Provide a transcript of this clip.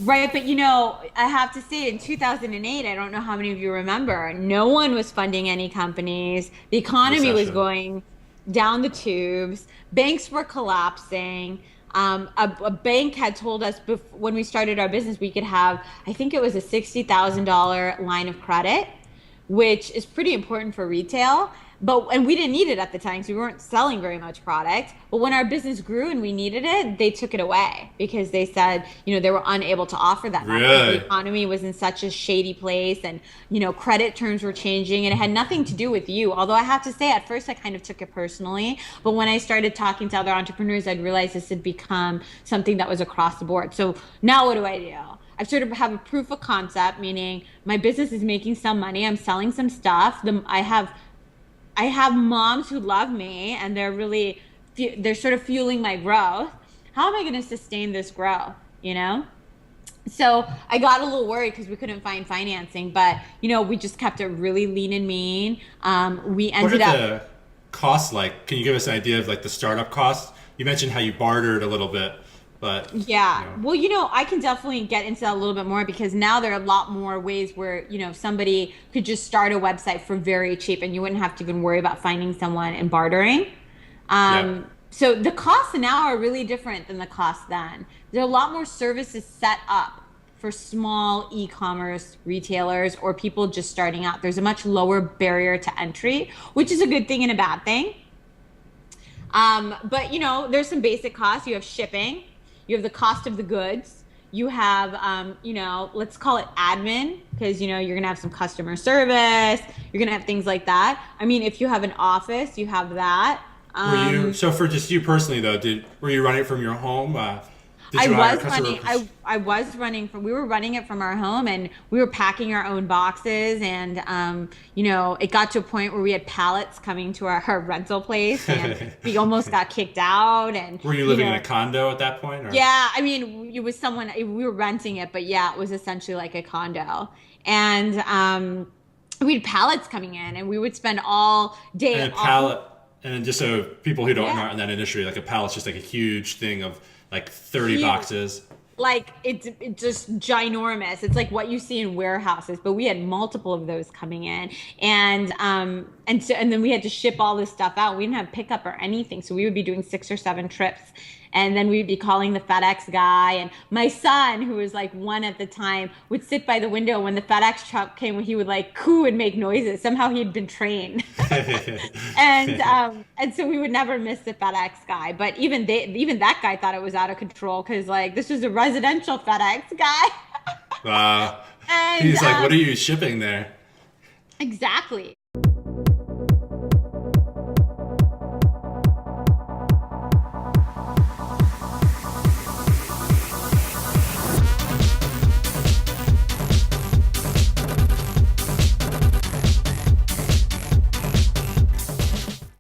Right, but I have to say in 2008, I don't know how many of you remember, no one was funding any companies. The economy was Recession. going down the tubes. Banks were collapsing. A bank had told us when we started our business, we could have, I think it was a $60,000 line of credit, which is pretty important for retail. And we didn't need it at the time because we weren't selling very much product. But when our business grew and we needed it, they took it away because they said, they were unable to offer that now because the Really? economy was in such a shady place and, credit terms were changing and it had nothing to do with you. Although I have to say, at first I kind of took it personally. But when I started talking to other entrepreneurs, I'd realized this had become something that was across the board. So now what do I do? I sort of have a proof of concept, meaning my business is making some money. I'm selling some stuff. I have moms who love me and they're sort of fueling my growth. How am I going to sustain this growth, you know? So I got a little worried because we couldn't find financing, but we just kept it really lean and mean. We What are ended up the costs like? Can you give us an idea of like the startup costs? You mentioned how you bartered a little bit, but you Yeah. know, Well, I can definitely get into that a little bit more because now there are a lot more ways where, somebody could just start a website for very cheap and you wouldn't have to even worry about finding someone and bartering. yeah. So the costs now are really different than the costs then. There are a lot more services set up for small e-commerce retailers or people just starting out. There's a much lower barrier to entry, which is a good thing and a bad thing. But there's some basic costs. You have shipping, you have the cost of the goods, you have let's call it admin, because you're gonna have some customer service, you're gonna have things like that. I mean, if you have an office, you have that. Were you so for just you personally though? Did were you running it from your home? Did I you hire was customer? running I was running from we were running it from our home and we were packing our own boxes and it got to a point where we had pallets coming to our rental place and we almost got kicked out and Were you living in a condo at that point, or? yeah, I mean, it was someone we were renting it, but yeah, it was essentially like a condo. And we had pallets coming in, and we would spend all day. And a pallet, and then just so people who don't Yeah, know in that industry, like a pallet's just like a huge thing of like 30 huge. boxes. Like it's just ginormous. It's like what you see in warehouses, but we had multiple of those coming in, and then we had to ship all this stuff out. We didn't have pickup or anything, so we would be doing 6 or 7 trips, and then we'd be calling the FedEx guy. And my son, who was like 1 at the time, would sit by the window when the FedEx truck came. He would like coo and make noises. Somehow he had been trained. And so we would never miss the FedEx guy. But even that guy thought it was out of control because like this was a residential FedEx guy. uh, And he's like, "What are you shipping there?" exactly.